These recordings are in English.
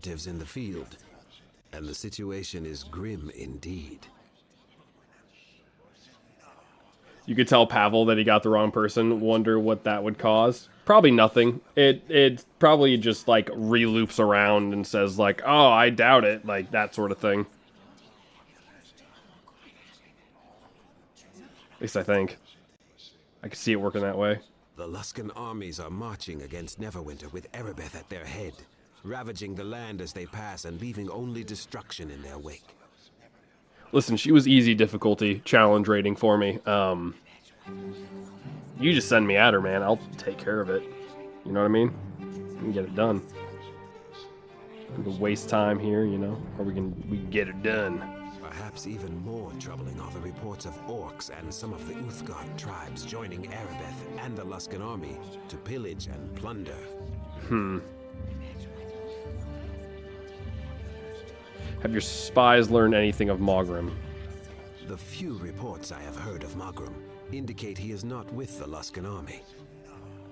operatives in the field, and the situation is grim indeed. You could tell Pavel that he got the wrong person. Wonder what that would cause. Probably nothing. It probably just, like, re-loops around and says, like, oh, I doubt it. Like, that sort of thing. At least I think. I can see it working that way. The Luskan armies are marching against Neverwinter with Erebeth at their head, ravaging the land as they pass and leaving only destruction in their wake. Listen, she was easy difficulty challenge rating for me. You just send me at her, man. I'll take care of it. You know what I mean? We can get it done. We can waste time here, you know, or we can get it done. Perhaps even more troubling are the reports of orcs and some of the Uthgard tribes joining Erebeth and the Luskan army to pillage and plunder. Have your spies learned anything of Mogrim? The few reports I have heard of Mogrim indicate he is not with the Luskan army.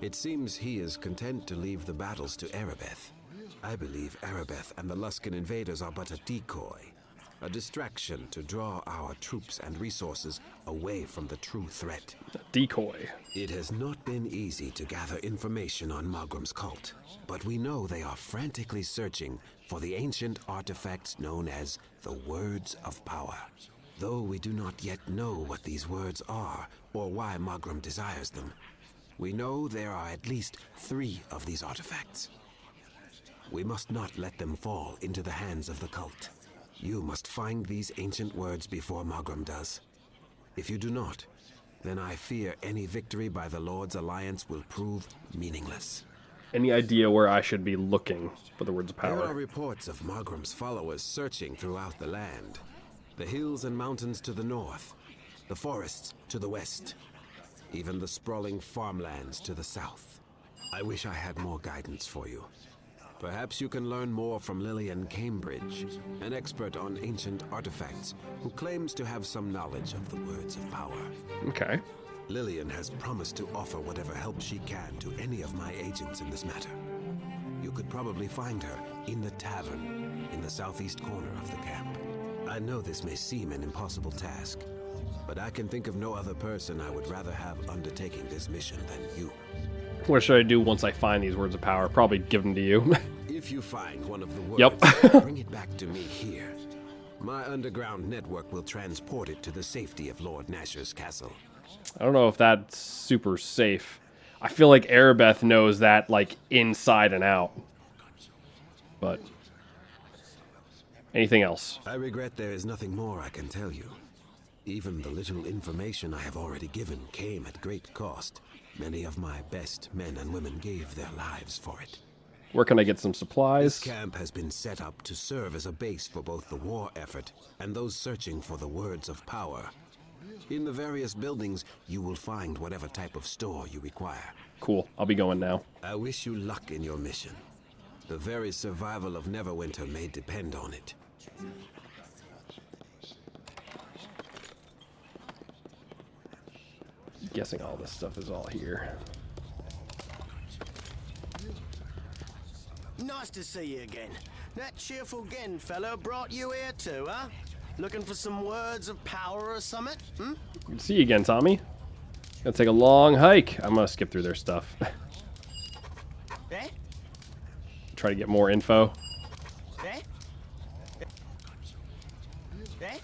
It seems he is content to leave the battles to Erebeth. I believe Erebeth and the Luskan invaders are but a decoy, a distraction to draw our troops and resources away from the true threat. A decoy. It has not been easy to gather information on Mogrim's cult, but we know they are frantically searching for the ancient artifacts known as the Words of Power. Though we do not yet know what these words are or why Mogrim desires them, we know there are at least 3 of these artifacts. We must not let them fall into the hands of the cult. You must find these ancient words before Mogrim does. If you do not, then I fear any victory by the Lord's Alliance will prove meaningless. Any idea where I should be looking for the Words of There are Power? reports of Mogrim's followers searching throughout the land. The hills and mountains to the north, the forests to the west, even the sprawling farmlands to the south. I wish I had more guidance for you. Perhaps you can learn more from Lillian Cambridge, an expert on ancient artifacts who claims to have some knowledge of the Words of Power. Okay. Lillian has promised to offer whatever help she can to any of my agents in this matter. You could probably find her in the tavern in the southeast corner of the camp. I know this may seem an impossible task, but I can think of no other person I would rather have undertaking this mission than you. What should I do once I find these Words of Power? Probably give them to you. If you find one of the words, Yep. bring it back to me here. My underground network will transport it to the safety of Lord Nasher's castle. I don't know if that's super safe. I feel like Erebeth knows that, like, inside and out. But anything else? I regret there is nothing more I can tell you. Even the little information I have already given came at great cost. Many of my best men and women gave their lives for it. Where can I get some supplies? This camp has been set up to serve as a base for both the war effort and those searching for the Words of Power. In the various buildings, you will find whatever type of store you require. Cool. I'll be going now. I wish you luck in your mission. The very survival of Neverwinter may depend on it. Guessing all this stuff is all here. Nice to see you again. That cheerful Gen fellow brought you here too, huh? Looking for some words of power or something? Hmm? Good to see you again, Tommy. Gonna take a long hike. I'm gonna skip through their stuff. Eh? Try to get more info. Eh? Eh?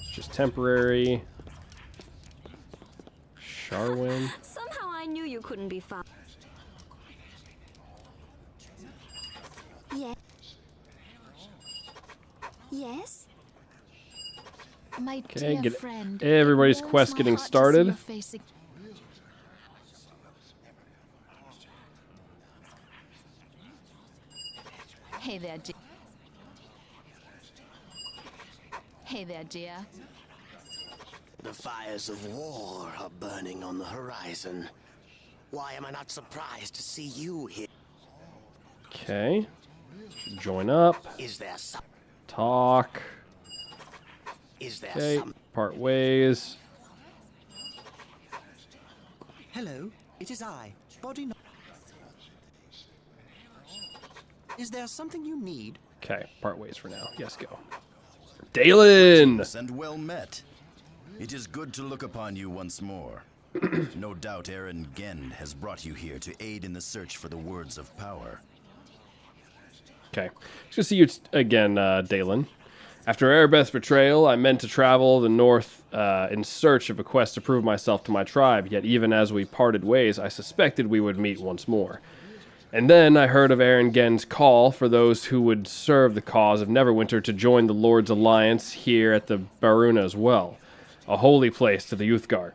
It's just temporary. Sharwin. Somehow I knew you couldn't be found. Yeah. Yes? My Okay, dear get friend, everybody's it warms quest my getting heart to see started. your face ag- Hey there, dear. Hey there, dear. The fires of war are burning on the horizon. Why am I not surprised to see you here? Okay. Should join up. Is there some? Talk. Is there Okay. some? Part ways. Hello, it is I, Body. Is there something you need? Okay, part ways for now. Yes, go. Dalen! And well met. It is good to look upon you once more. No doubt Aaron Gend has brought you here to aid in the search for the words of power. Okay. Just to see you again, Dalen. After Erebeth's betrayal, I meant to travel the north in search of a quest to prove myself to my tribe, yet even as we parted ways, I suspected we would meet once more. And then I heard of Aaron Gen's call for those who would serve the cause of Neverwinter to join the Lord's Alliance here at the Baruna as well, a holy place to the Youthguard.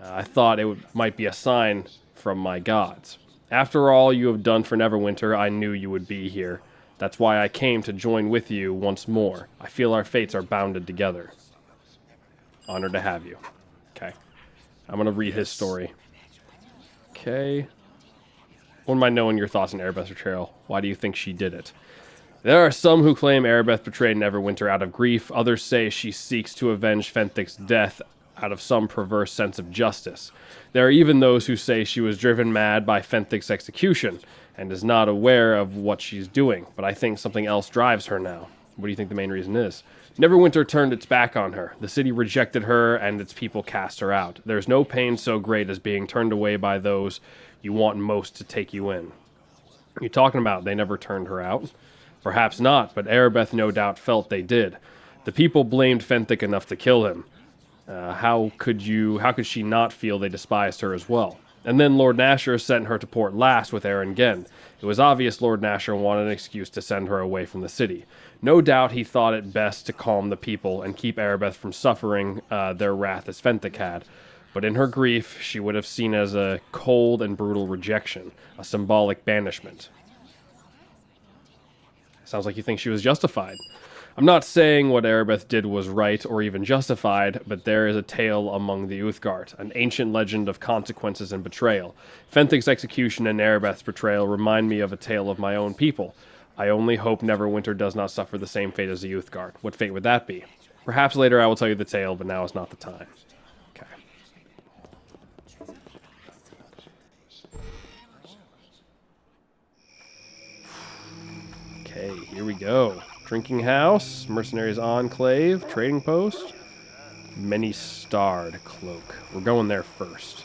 I thought might be a sign from my gods. After all you have done for Neverwinter, I knew you would be here. That's why I came to join with you once more. I feel our fates are bounded together. Honored to have you. Okay. I'm going to read his story. Okay. What am I knowing your thoughts on Erebeth's betrayal? Why do you think she did it? There are some who claim Erebeth betrayed Neverwinter out of grief. Others say she seeks to avenge Fenthic's death out of some perverse sense of justice. There are even those who say she was driven mad by Fenthic's execution and is not aware of what she's doing. But I think something else drives her now. What do you think the main reason is? Neverwinter turned its back on her. The city rejected her and its people cast her out. There's no pain so great as being turned away by those you want most to take you in. You're talking about they never turned her out? Perhaps not, but Erebeth no doubt felt they did. The people blamed Fenthic enough to kill him. How could she not feel they despised her as well? And then Lord Nasher sent her to port last with Aaron Gen. It was obvious Lord Nasher wanted an excuse to send her away from the city. No doubt he thought it best to calm the people and keep Erebeth from suffering their wrath as Fenthic had. But in her grief, she would have seen as a cold and brutal rejection, a symbolic banishment. Sounds like you think she was justified. I'm not saying what Erebeth did was right or even justified, but there is a tale among the Uthgard, an ancient legend of consequences and betrayal. Fenthic's execution and Erebeth's betrayal remind me of a tale of my own people. I only hope Neverwinter does not suffer the same fate as the Uthgard. What fate would that be? Perhaps later I will tell you the tale, but now is not the time. Okay. Okay, here we go. Drinking House, Mercenaries Enclave, Trading Post, Many-Starred Cloak. We're going there first.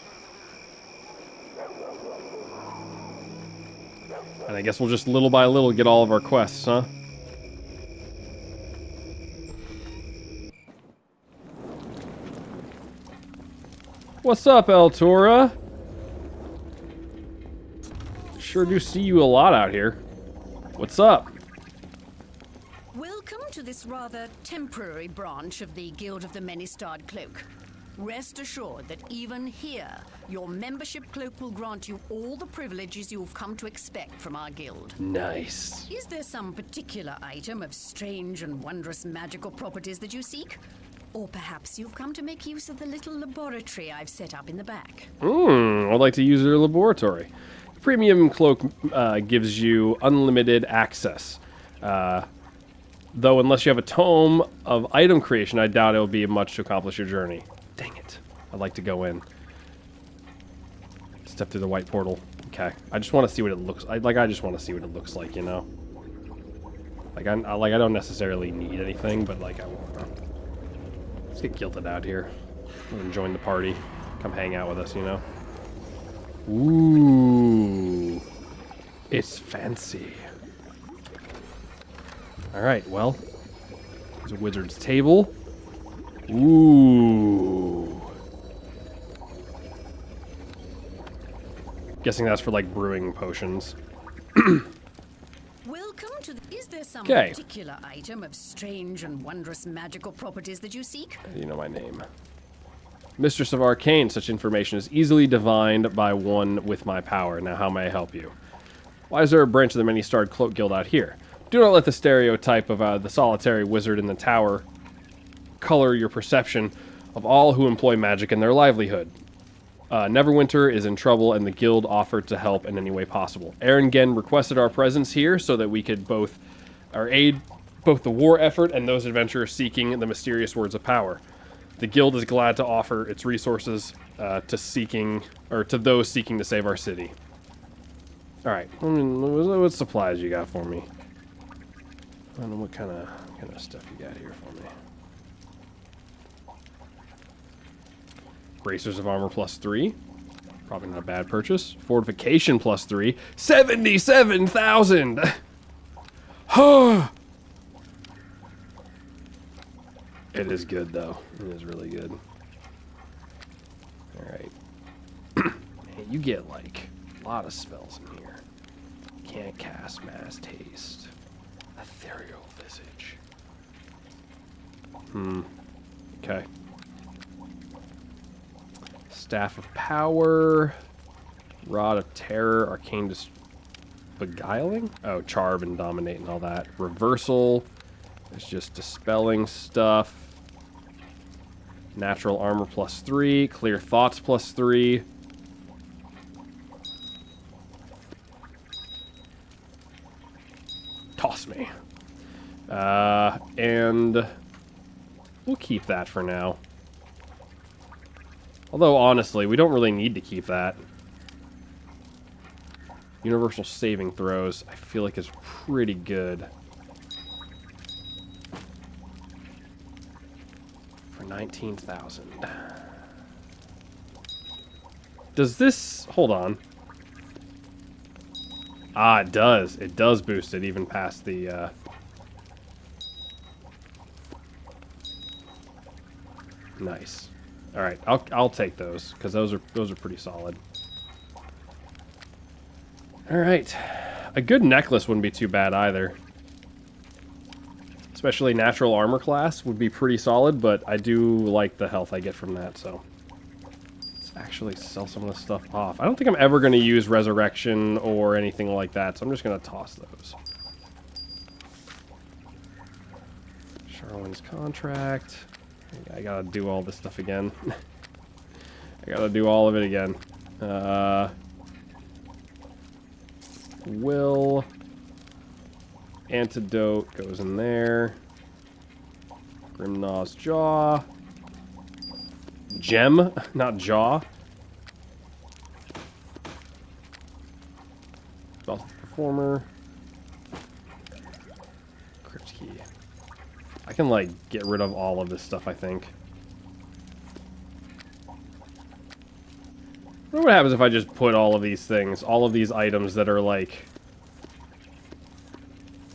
And I guess we'll just little by little get all of our quests, huh? What's up, Eltura? Sure do see you a lot out here. What's up? Welcome to this rather temporary branch of the Guild of the Many-Starred Cloak. Rest assured that even here, your membership cloak will grant you all the privileges you've come to expect from our guild. Nice. Is there some particular item of strange and wondrous magical properties that you seek? Or perhaps you've come to make use of the little laboratory I've set up in the back? I'd like to use their laboratory. Premium Cloak gives you unlimited access. Though unless you have a tome of item creation, I doubt it will be much to accomplish your journey. Dang it. I'd like to go in. Step through the white portal. Okay. I just want to see what it looks like. I just want to see what it looks like, you know? I don't necessarily need anything, but I want to. Let's get guilted out here. And join the party. Come hang out with us, you know? Ooh. It's fancy. Alright, well. There's a wizard's table. Ooh. Guessing that's for, brewing potions. Welcome to the... Is there some 'Kay. particular item of strange and wondrous magical properties that you seek? You know my name. Mistress of Arcane, such information is easily divined by one with my power. Now, how may I help you? Why is there a branch of the Many-Starred Cloak Guild out here? Do not let the stereotype of the solitary wizard in the tower color your perception of all who employ magic in their livelihood. Neverwinter is in trouble, and the guild offered to help in any way possible. Aaron Gen requested our presence here so that we could aid both the war effort and those adventurers seeking the mysterious words of power. The guild is glad to offer its resources to those seeking to save our city. All right. What supplies you got for me? I don't know what kind of stuff you got here for me. Bracers of armor +3. Probably not a bad purchase. Fortification +3. 77,000. It is good though. It is really good. All right. Hey, you get like a lot of spells in here. Can't cast Mass Haste. Ethereal Visage. Okay. Staff of Power. Rod of Terror. Arcane Beguiling? Oh, Charm and Dominate and all that. Reversal. It's just dispelling stuff. Natural Armor +3. Clear Thoughts +3. Toss me. And we'll keep that for now. Although, honestly, we don't really need to keep that. Universal Saving Throws, I feel like is pretty good. For 19,000. Does this... Hold on. Ah, it does. It does boost it even past the... Nice. All right, I'll take those because those are pretty solid. All right, a good necklace wouldn't be too bad either. Especially natural armor class would be pretty solid, but I do like the health I get from that. So let's actually sell some of this stuff off. I don't think I'm ever going to use resurrection or anything like that, so I'm just going to toss those. Charlene's contract. I gotta do all this stuff again. I gotta do all of it again. Will. Antidote goes in there. Grimnaw's Jaw. Gem, not Jaw. Spell Performer. Crypt Key. I can, like, get rid of all of this stuff, I think. I wonder what happens if I just put all of these things, all of these items that are, like,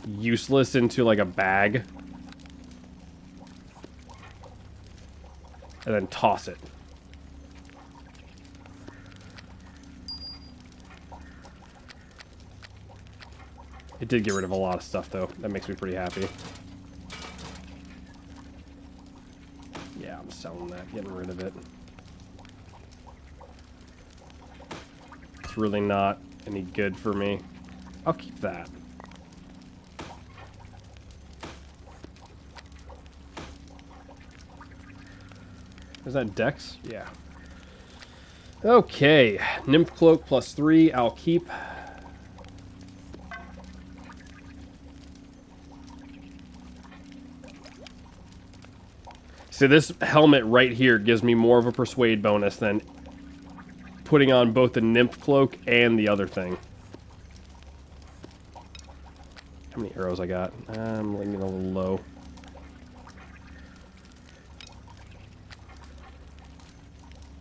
useless into, like, a bag. And then toss it. It did get rid of a lot of stuff, though. That makes me pretty happy. Yeah, I'm selling that, getting rid of it. It's really not any good for me. I'll keep that. Is that Dex? Yeah. Okay, Nymph Cloak +3, I'll keep. So this helmet right here gives me more of a persuade bonus than putting on both the Nymph Cloak and the other thing. How many arrows I got? I'm leaving a little low.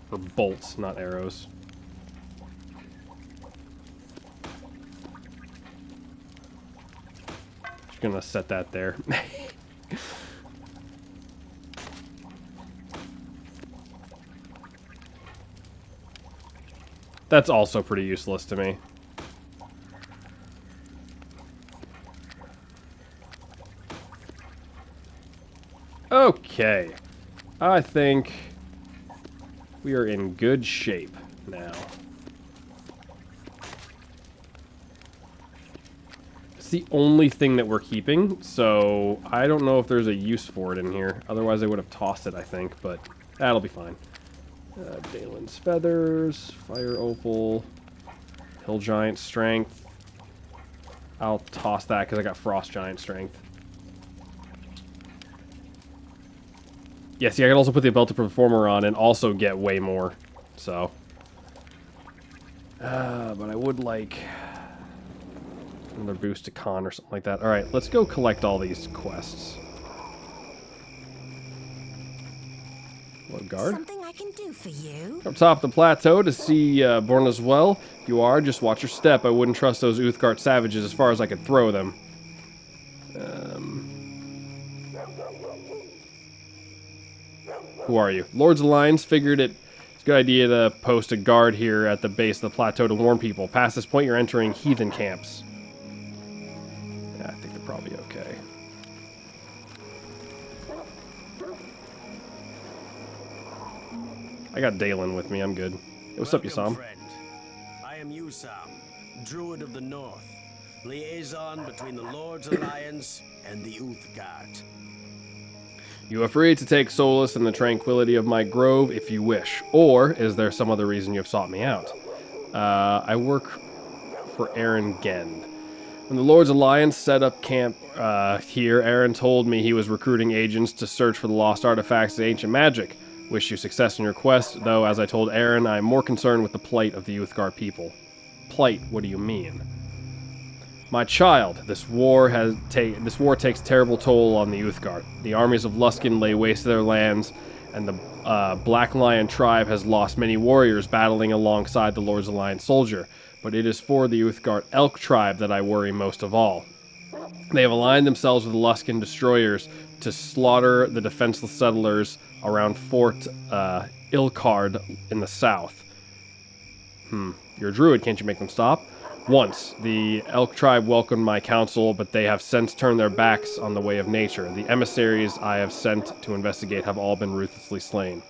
For bolts, not arrows. Just gonna set that there. That's also pretty useless to me. Okay. I think we are in good shape now. It's the only thing that we're keeping, so I don't know if there's a use for it in here. Otherwise I would have tossed it, I think, but that'll be fine. Dalen's Feathers, Fire Opal, Hill Giant Strength. I'll toss that because I got Frost Giant Strength. Yeah, see, I can also put the Belted Performer on and also get way more. So. But I would like Another boost to con or something like that. Alright, let's go collect all these quests. What, guard? Something I can do for you? Up top of the plateau to see Born as well. If you are, just watch your step. I wouldn't trust those Uthgard savages as far as I could throw them. Who are you? Lords Alliance figured it's a good idea to post a guard here at the base of the plateau to warn people. Past this point, you're entering heathen camps. Yeah, I think they're probably okay. I got Dalen with me. I'm good. Hey, what's up, Yusam? Friend. I am Yusam, Druid of the North, liaison between the Lord's Alliance and the Uthgard. You are free to take solace in the tranquility of my grove if you wish. Or is there some other reason you have sought me out? I work for Aaron Gend. When the Lord's Alliance set up camp here, Aaron told me he was recruiting agents to search for the lost artifacts of ancient magic. Wish you success in your quest, though, as I told Aaron, I am more concerned with the plight of the Uthgar people. Plight? What do you mean? My child, this war takes terrible toll on the Uthgar. The armies of Luskan lay waste to their lands, and the Black Lion tribe has lost many warriors battling alongside the Lord's Alliance soldier. But it is for the Uthgar Elk tribe that I worry most of all. They have aligned themselves with the Luskan destroyers to slaughter the defenseless settlers around Fort Ilkard in the south. You're a druid, can't you make them stop? Once, the Elk tribe welcomed my counsel, but they have since turned their backs on the way of nature. The emissaries I have sent to investigate have all been ruthlessly slain.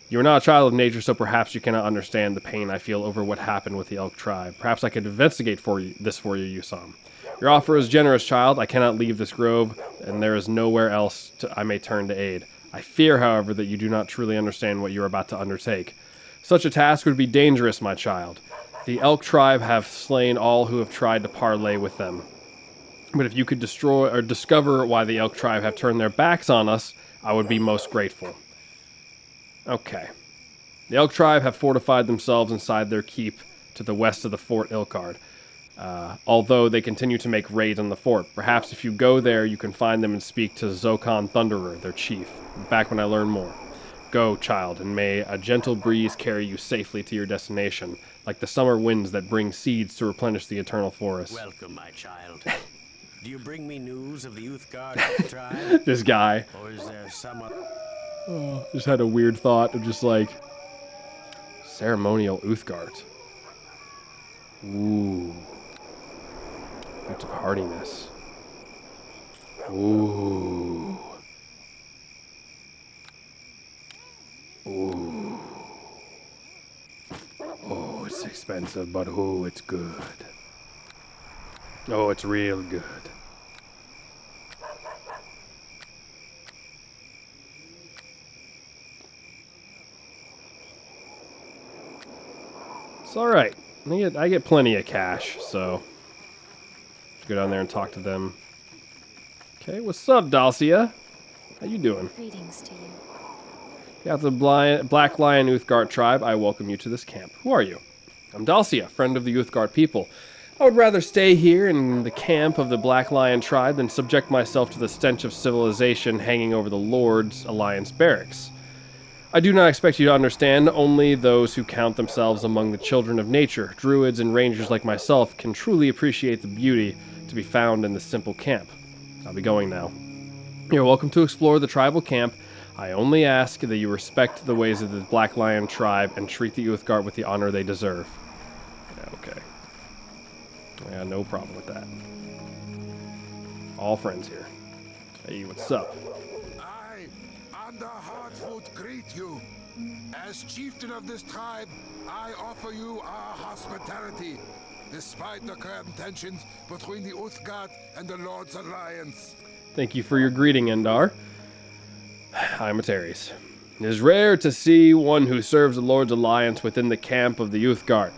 You are not a child of nature, so perhaps you cannot understand the pain I feel over what happened with the Elk tribe. Perhaps I could investigate this for you, Yusam. Your offer is generous, child. I cannot leave this grove, and there is nowhere else I may turn to aid. I fear, however, that you do not truly understand what you are about to undertake. Such a task would be dangerous, my child. The Elk tribe have slain all who have tried to parley with them. But if you could destroy or discover why the Elk tribe have turned their backs on us, I would be most grateful. Okay. The Elk tribe have fortified themselves inside their keep to the west of the Fort Ilkard. Although they continue to make raids on the fort. Perhaps if you go there, you can find them and speak to Zokon Thunderer, their chief. Back when I learn more. Go, child, and may a gentle breeze carry you safely to your destination, like the summer winds that bring seeds to replenish the eternal forest. Welcome, my child. Do you bring me news of the Uthgard tribe? This guy. Or is there some other... Just had a weird thought of just like... Ceremonial Uthgard. Ooh. Boots of hardiness. Ooh. Ooh. Oh, it's expensive, but oh, it's good. Oh, it's real good. It's alright. I get plenty of cash, so... go down there and talk to them. Okay, what's up, Dalcia? How you doing? Greetings to you. Yeah, the Black Lion Uthgard tribe, I welcome you to this camp. Who are you? I'm Dalcia, friend of the Uthgard people. I would rather stay here in the camp of the Black Lion tribe than subject myself to the stench of civilization hanging over the Lord's Alliance barracks. I do not expect you to understand. Only those who count themselves among the children of nature, druids and rangers like myself, can truly appreciate the beauty to be found in this simple camp. I'll be going now. You're welcome to explore the tribal camp. I only ask that you respect the ways of the Black Lion tribe and treat the Uthgard with the honor they deserve. Yeah, okay. Yeah, no problem with that. All friends here. Hey, what's up? I, Under Hardfoot, greet you. As chieftain of this tribe, I offer you our hospitality, despite the current tensions between the Uthgard and the Lord's Alliance. Thank you for your greeting, Endar. I'm Ateriese. It is rare to see one who serves the Lord's Alliance within the camp of the Uthgard.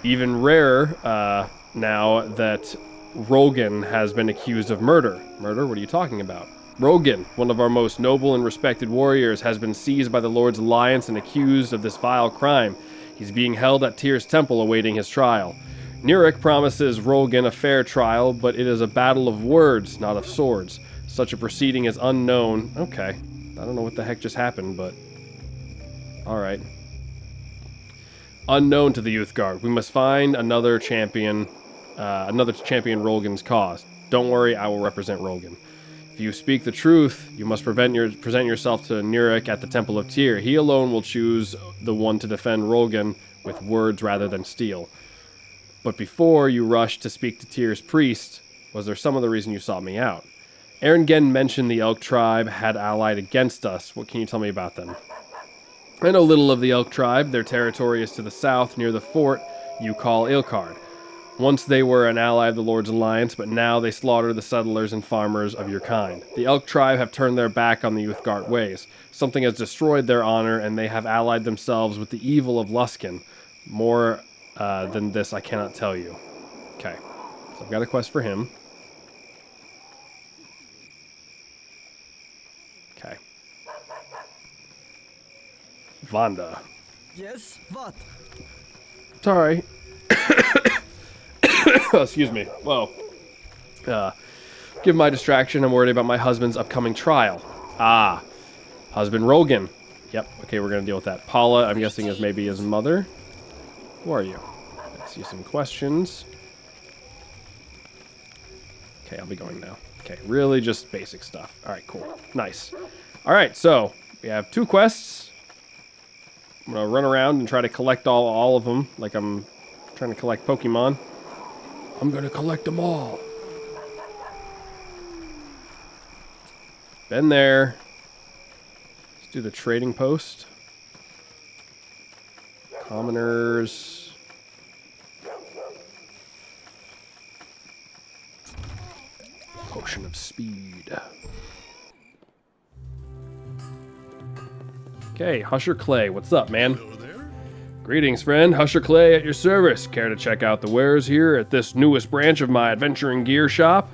Even rarer now that Rogan has been accused of murder. Murder? What are you talking about? Rogan, one of our most noble and respected warriors, has been seized by the Lord's Alliance and accused of this vile crime. He's being held at Tyr's temple awaiting his trial. Nurek promises Rogan a fair trial, but it is a battle of words, not of swords. Such a proceeding is unknown. Okay. I don't know what the heck just happened, but... Alright. Unknown to the Youth Guard. We must find another champion Rogan's cause. Don't worry, I will represent Rogan. If you speak the truth, you must present yourself to Nurek at the Temple of Tyr. He alone will choose the one to defend Rogan with words rather than steel. But before you rushed to speak to Tyr's priest, was there some other reason you sought me out? Eren mentioned the Elk tribe had allied against us. What can you tell me about them? I know little of the Elk tribe. Their territory is to the south, near the fort you call Ilkard. Once they were an ally of the Lord's Alliance, but now they slaughter the settlers and farmers of your kind. The Elk tribe have turned their back on the Youthgard ways. Something has destroyed their honor, and they have allied themselves with the evil of Luskan. More than this, I cannot tell you. Okay, so I've got a quest for him. Okay. Vanda. Yes, what? Sorry. Excuse me. Whoa. Given my distraction, I'm worried about my husband's upcoming trial. Ah. Husband Rogan. Yep. Okay, we're going to deal with that. Paula, I'm guessing, is maybe his mother. Who are you? Let's see some questions. Okay, I'll be going now. Okay, really just basic stuff. All right, cool. Nice. All right, so we have 2 quests. I'm going to run around and try to collect all of them like I'm trying to collect Pokemon. I'm going to collect them all. Been there. Let's do the trading post. Commoners. Potion of speed. Okay, Husher Clay, what's up, man? Hello there. Greetings, friend. Husher Clay at your service. Care to check out the wares here at this newest branch of my adventuring gear shop?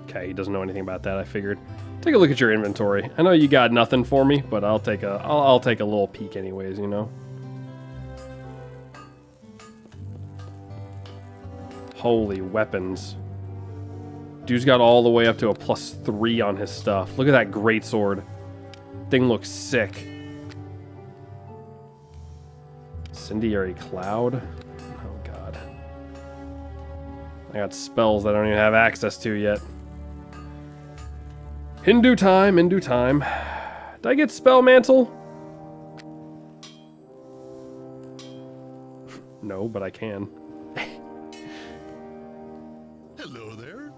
Okay, he doesn't know anything about that, I figured. Take a look at your inventory. I know you got nothing for me, but I'll take a little peek anyways, you know. Holy weapons. Dude's got all the way up to a +3 on his stuff. Look at that greatsword. Thing looks sick. Incendiary Cloud. Oh god. I got spells that I don't even have access to yet. In due time, in due time. Did I get Spell Mantle? No, but I can. Hello there.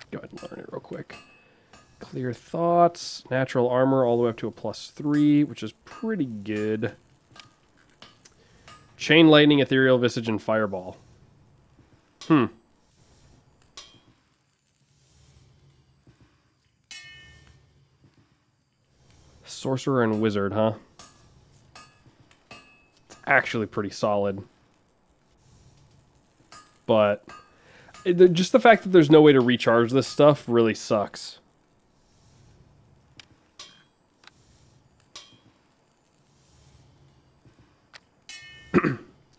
Go ahead and learn it real quick. Clear Thoughts, Natural Armor all the way up to a +3, which is pretty good. Chain Lightning, Ethereal Visage, and Fireball. Sorcerer and Wizard, huh? It's actually pretty solid. But just the fact that there's no way to recharge this stuff really sucks.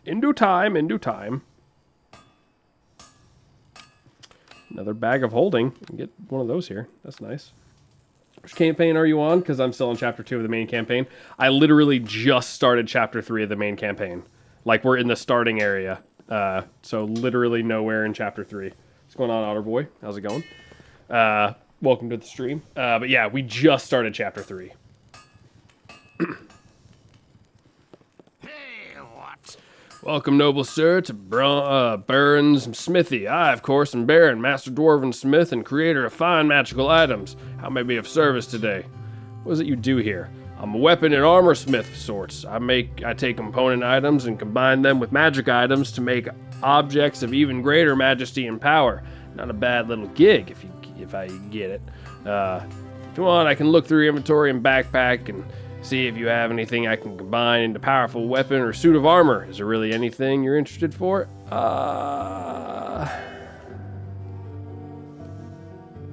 In due time, in due time. Another bag of holding. Get one of those here. That's nice. Which campaign are you on? Because I'm still in Chapter 2 of the main campaign. I literally just started Chapter 3 of the main campaign. Like, we're in the starting area. So literally nowhere in Chapter 3. What's going on, Otterboy? How's it going? Welcome to the stream. But yeah, we just started Chapter 3. Welcome, noble sir, to Baron's Smithy. I, of course, am Baron, Master Dwarven Smith, and creator of fine magical items. How may I be of service today? What is it you do here? I'm a weapon and armor smith of sorts. I take component items and combine them with magic items to make objects of even greater majesty and power. Not a bad little gig, if I get it. If you want, I can look through your inventory and backpack and see if you have anything I can combine into powerful weapon or suit of armor. Is there really anything you're interested for?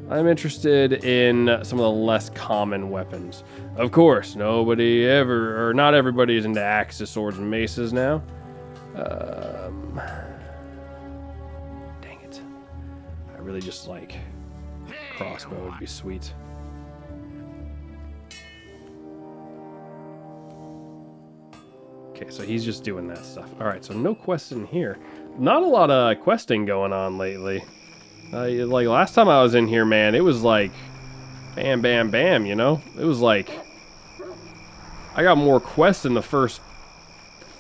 I'm interested in some of the less common weapons. Of course, not everybody is into axes, swords, and maces now. Dang it. I really just like crossbow would be sweet. Okay, so he's just doing that stuff. Alright, so no quests in here. Not a lot of questing going on lately. Like last time I was in here, man, it was like bam, bam, bam, you know? It was like I got more quests in the first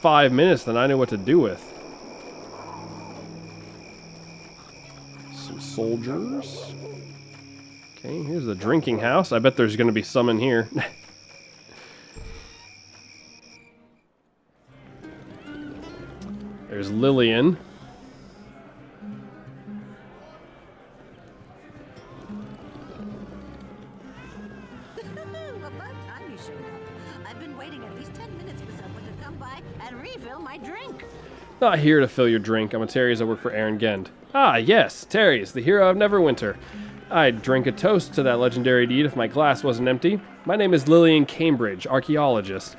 5 minutes than I knew what to do with. Some soldiers. Okay, here's the drinking house. I bet there's going to be some in here. There's Lillian. About time you showed up. I've been waiting at least 10 minutes for someone to come by and refill my drink. Not here to fill your drink. I'm Ateriese. I work for Aaron Gend. Ah, yes, Ateriese, the hero of Neverwinter. I'd drink a toast to that legendary deed if my glass wasn't empty. My name is Lillian Cambridge, archaeologist.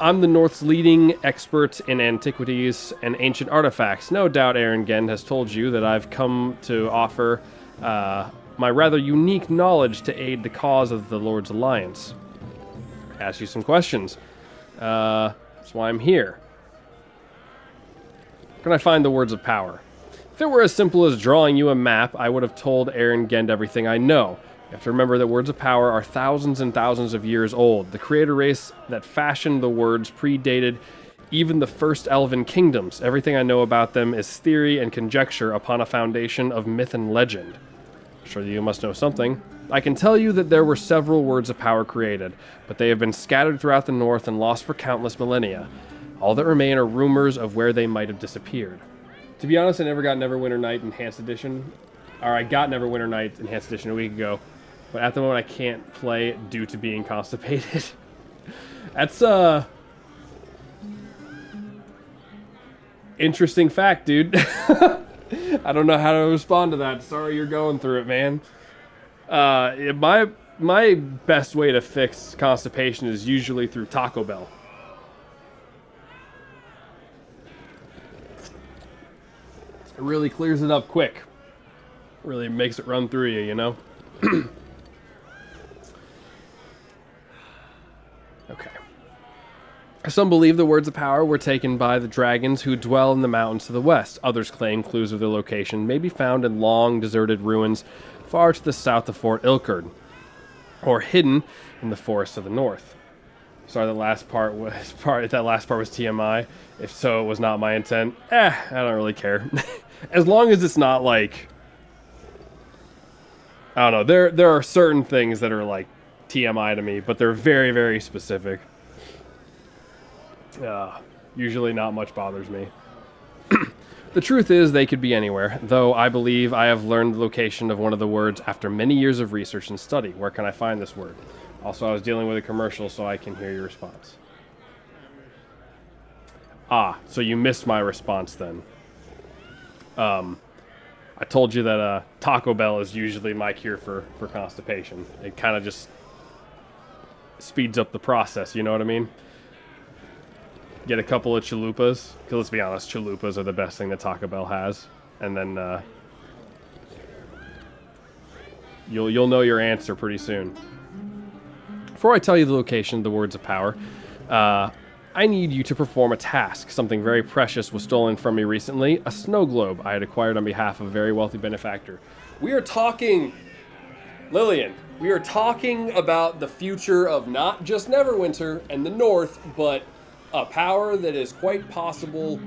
I'm the North's leading expert in antiquities and ancient artifacts. No doubt Aaron Gend has told you that I've come to offer my rather unique knowledge to aid the cause of the Lord's Alliance. Ask you some questions. That's why I'm here. Where can I find the words of power? If it were as simple as drawing you a map, I would have told Aaron Gend everything I know. You have to remember that words of power are thousands and thousands of years old. The creator race that fashioned the words predated even the first elven kingdoms. Everything I know about them is theory and conjecture upon a foundation of myth and legend. I'm sure you must know something. I can tell you that there were several words of power created, but they have been scattered throughout the north and lost for countless millennia. All that remain are rumors of where they might have disappeared. To be honest, I never got Neverwinter Night Enhanced Edition. Or I got Neverwinter Night Enhanced Edition a week ago. But at the moment I can't play it due to being constipated. That's interesting fact, dude. I don't know how to respond to that. Sorry you're going through it, man. My best way to fix constipation is usually through Taco Bell. It really clears it up quick. Really makes it run through you, you know? Okay. Some believe the words of power were taken by the dragons who dwell in the mountains to the west. Others claim clues of their location may be found in long, deserted ruins far to the south of Fort Ilkerd, or hidden in the forests of the north. Sorry, that last part was TMI. If so, it was not my intent. I don't really care. As long as it's not like, I don't know. There are certain things that are like TMI to me, but they're very, very specific. Usually not much bothers me. The truth is they could be anywhere, though I believe I have learned the location of one of the words after many years of research and study. Where can I find this word? Also, I was dealing with a commercial, so I can hear your response. So you missed my response then. I told you that Taco Bell is usually my cure for constipation. It kind of just speeds up the process, you know what I mean? Get a couple of chalupas, because let's be honest, chalupas are the best thing that Taco Bell has. And then you'll know your answer pretty soon. Before I tell you the location of the words of power, I need you to perform a task. Something very precious was stolen from me recently. A snow globe I had acquired on behalf of a very wealthy benefactor. We are talking, Lillian, we are talking about the future of not just Neverwinter and the North, but a power that is quite possibly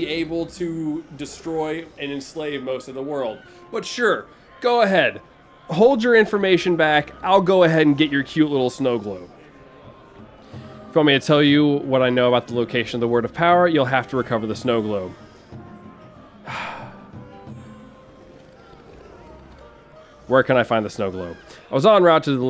able to destroy and enslave most of the world. But sure, go ahead. Hold your information back. I'll go ahead and get your cute little snow globe. If you want me to tell you what I know about the location of the word of power, you'll have to recover the snow globe. Where can I find the snow globe? I was en route to the